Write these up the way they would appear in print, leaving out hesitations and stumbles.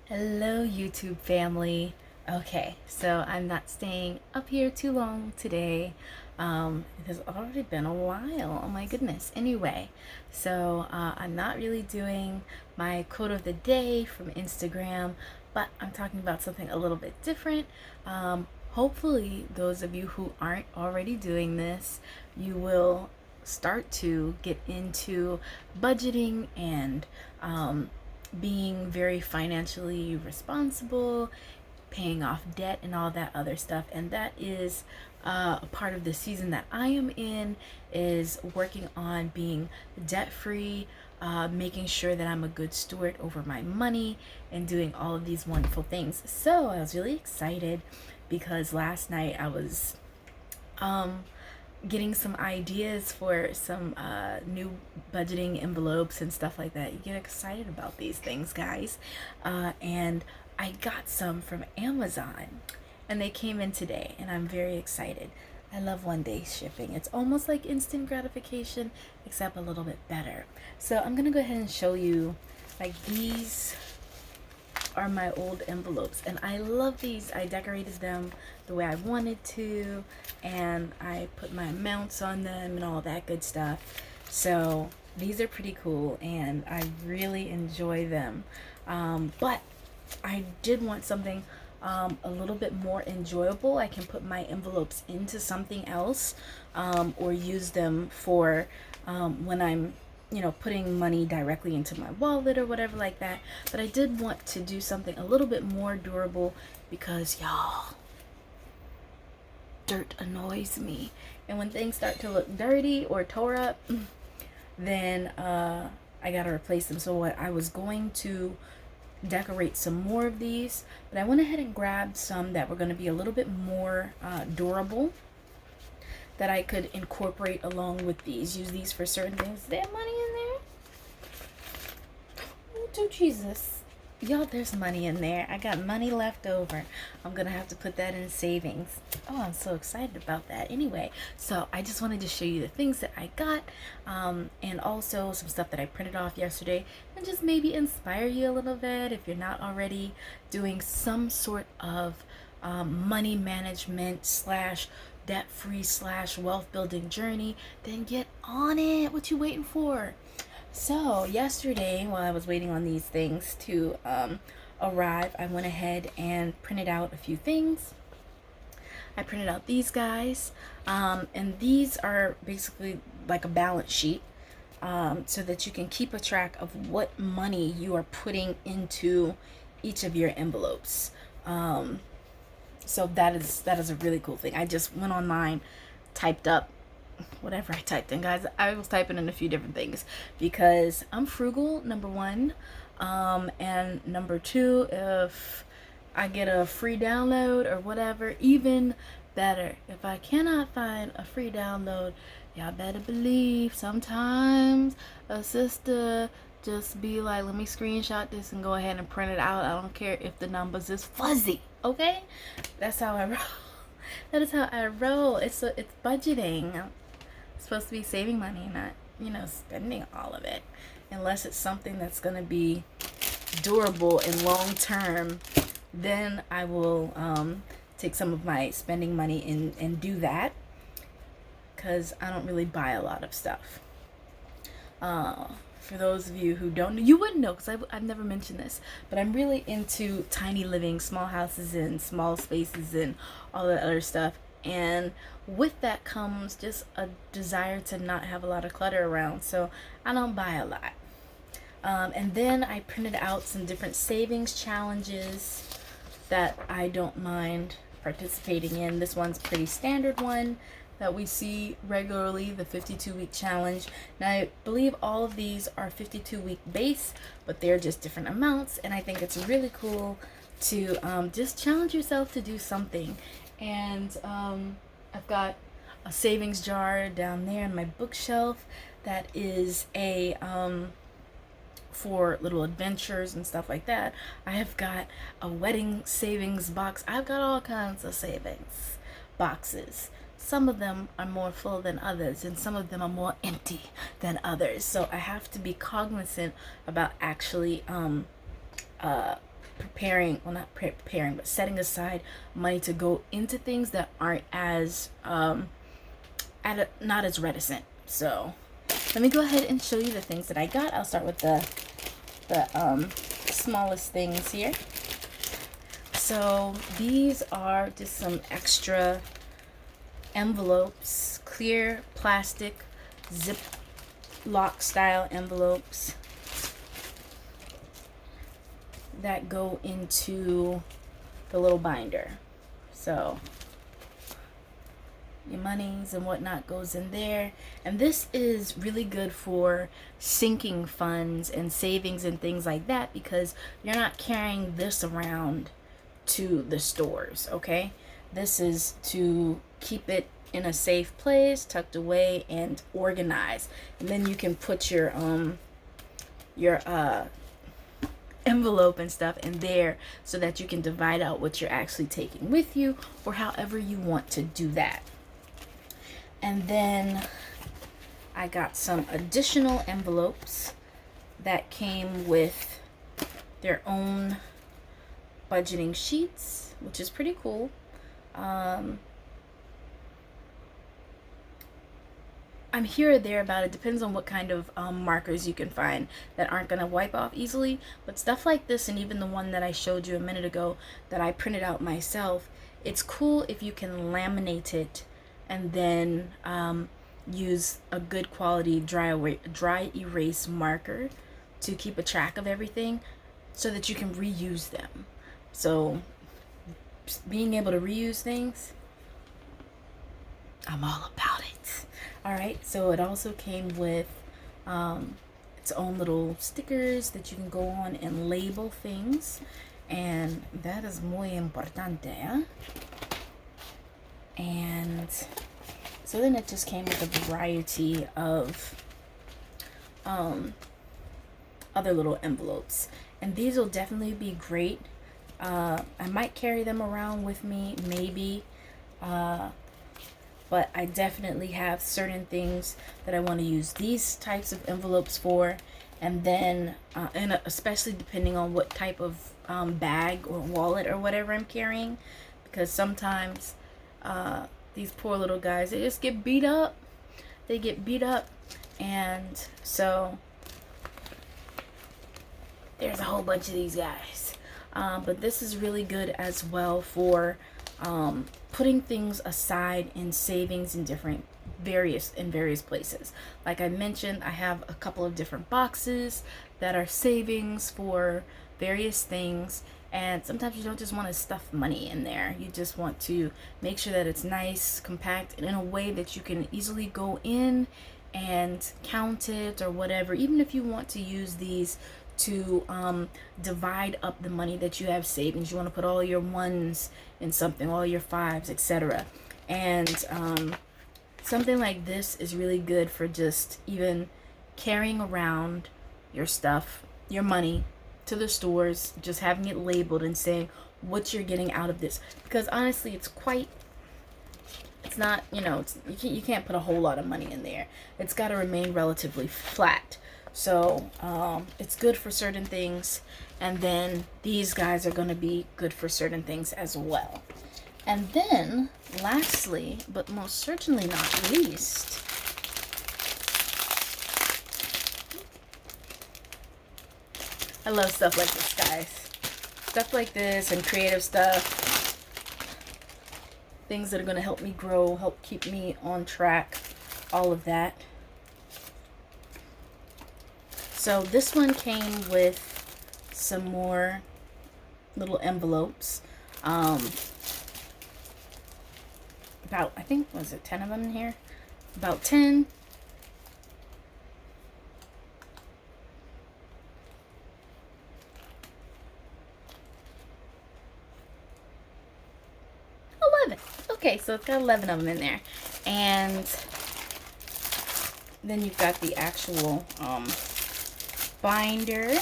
Hello, YouTube family. Okay, so I'm not staying up here too long today. It has already been a while. Oh my goodness. Anyway, so I'm not really doing my quote of the day from Instagram, but I'm talking about something a little bit different. Hopefully, those of you who aren't already doing this, you will start to get into budgeting and being very financially responsible, paying off debt, and all that other stuff. And that is a part of the season that I am in, is working on being debt free, making sure that I'm a good steward over my money, and doing all of these wonderful things. So I was really excited because last night I was um, getting some ideas for some new budgeting envelopes and stuff like that. You get excited about these things, guys. And I got some from Amazon and they came in today, and I'm very excited. I love one day shipping. It's almost like instant gratification, except a little bit better. So I'm gonna go ahead and show you, like, these are my old envelopes, and I love these. I decorated them the way I wanted to, and I put my amounts on them and all that good stuff. So these are pretty cool and I really enjoy them. But I did want something a little bit more enjoyable. I can put my envelopes into something else, or use them for when I'm putting money directly into my wallet or whatever like that. But I did want to do something a little bit more durable because, y'all, dirt annoys me. And when things start to look dirty or tore up, then I gotta replace them. So what I was going to decorate some more of these, but I went ahead and grabbed some that were going to be a little bit more durable, that I could incorporate along with these. Use these for certain things. Is there money in there? Oh, to Jesus. Y'all, there's money in there. I got money left over. I'm going to have to put that in savings. Oh, I'm so excited about that. Anyway, so I just wanted to show you the things that I got, and also some stuff that I printed off yesterday, and just maybe inspire you a little bit if you're not already doing some sort of money management slash debt free slash wealth building journey. Then get on it. What you waiting for? So yesterday, while I was waiting on these things to arrive, I went ahead and printed out a few things. I printed out these guys, and these are basically like a balance sheet, so that you can keep a track of what money you are putting into each of your envelopes. So that is a really cool thing. I just went online, typed up whatever I typed in, guys. I was typing in a few different things because I'm frugal, number one, and number two, if I get a free download or whatever, even better. If I cannot find a free download, y'all better believe sometimes a sister just be like, let me screenshot this and go ahead and print it out. I don't care if the numbers is fuzzy. Okay, that's how I roll. That is how I roll. It's budgeting. I'm supposed to be saving money, not spending all of it, unless it's something that's gonna be durable and long term. Then I will take some of my spending money and do that, because I don't really buy a lot of stuff. For those of you who don't know, you wouldn't know because I've never mentioned this, but I'm really into tiny living, small houses and small spaces and all that other stuff. And with that comes just a desire to not have a lot of clutter around, so I don't buy a lot. And then I printed out some different savings challenges that I don't mind participating in. This one's a pretty standard one that we see regularly, the 52-week challenge. Now, I believe all of these are 52-week base, but they're just different amounts, and I think it's really cool to just challenge yourself to do something. And I've got a savings jar down there in my bookshelf that is a for little adventures and stuff like that. I have got a wedding savings box. I've got all kinds of savings boxes. Some of them are more full than others, and some of them are more empty than others. So I have to be cognizant about actually preparing, well, not preparing, but setting aside money to go into things that aren't as not as reticent. So let me go ahead and show you the things that I got. I'll start with the smallest things here. So these are just some extra envelopes, clear plastic zip lock style envelopes that go into the little binder. So your monies and whatnot goes in there, and this is really good for sinking funds and savings and things like that, because you're not carrying this around to the stores. Okay, this is to keep it in a safe place, tucked away and organized, and then you can put your envelope and stuff in there so that you can divide out what you're actually taking with you, or however you want to do that. And then I got some additional envelopes that came with their own budgeting sheets, which is pretty cool. I'm here or there about it. Depends on what kind of markers you can find that aren't going to wipe off easily. But stuff like this, and even the one that I showed you a minute ago that I printed out myself, it's cool if you can laminate it and then use a good quality dry erase marker to keep a track of everything so that you can reuse them. So being able to reuse things, I'm all about it. All right, so it also came with its own little stickers that you can go on and label things, and that is muy importante, ¿eh? And so then it just came with a variety of other little envelopes, and these will definitely be great. I might carry them around with me, maybe, but I definitely have certain things that I want to use these types of envelopes for, and then and especially depending on what type of bag or wallet or whatever I'm carrying, because sometimes these poor little guys, they just get beat up. They get beat up, and so there's a whole bunch of these guys. But this is really good as well for putting things aside in savings in various places. Like I mentioned, I have a couple of different boxes that are savings for various things, and sometimes you don't just want to stuff money in there. You just want to make sure that it's nice, compact, and in a way that you can easily go in and count it or whatever. Even if you want to use these to divide up the money that you have savings, you want to put all your ones in something, all your fives, etc. And something like this is really good for just even carrying around your stuff, your money, to the stores, just having it labeled and saying what you're getting out of this. Because honestly, it's not, you can't put a whole lot of money in there. It's got to remain relatively flat. So it's good for certain things, and then these guys are going to be good for certain things as well. And then lastly, but most certainly not least, I love stuff like this, guys. Stuff like this and creative stuff. Things that are going to help me grow, help keep me on track, all of that. So this one came with some more little envelopes. About, I think, was it 10 of them in here? About 10. Okay, so it's got 11 of them in there. And then you've got the actual binder.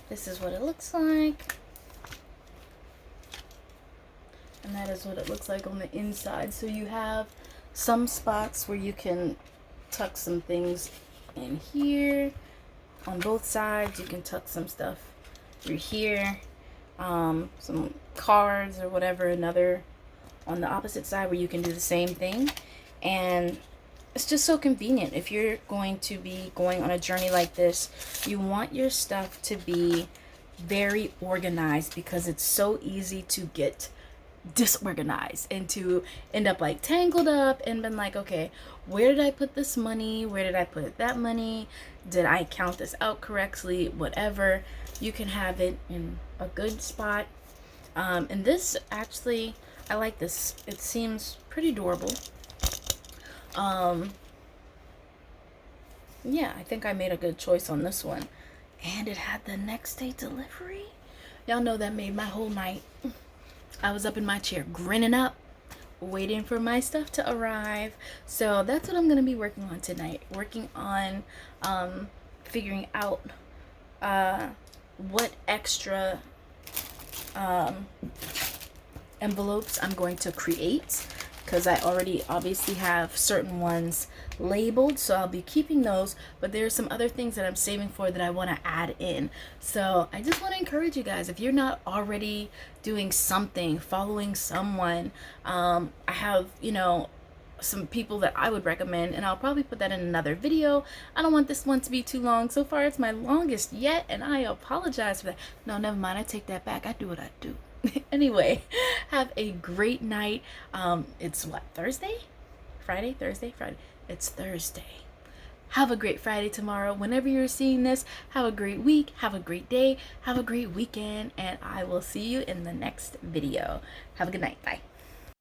This is what it looks like. And that is what it looks like on the inside. So you have some spots where you can tuck some things in here. On both sides, you can tuck some stuff through here. Some cards or whatever, another on the opposite side where you can do the same thing. And it's just so convenient. If you're going to be going on a journey like this, you want your stuff to be very organized, because it's so easy to get disorganized and to end up like tangled up and been like, okay, where did I put this money? Where did I put that money? Did I count this out correctly? Whatever. You can have it in a good spot. And this actually, I like this. It seems pretty durable. Yeah, I think I made a good choice on this one. And it had the next day delivery. Y'all know that made my whole night. I was up in my chair grinning up, waiting for my stuff to arrive. So that's what I'm going to be working on tonight. Working on figuring out what extra envelopes I'm going to create, because I already obviously have certain ones labeled, so I'll be keeping those, but there are some other things that I'm saving for that I want to add in. So I just want to encourage you guys, if you're not already doing something, following someone, I have, you know, some people that I would recommend, and I'll probably put that in another video. I don't want this one to be too long. So far it's my longest yet, and I apologize for that. No, never mind, I take that back. I do what I do. Anyway, have a great night. It's what, Thursday? Friday? Thursday? Friday. It's Thursday. Have a great Friday tomorrow. Whenever you're seeing this, have a great week, have a great day, have a great weekend, and I will see you in the next video. Have a good night. Bye.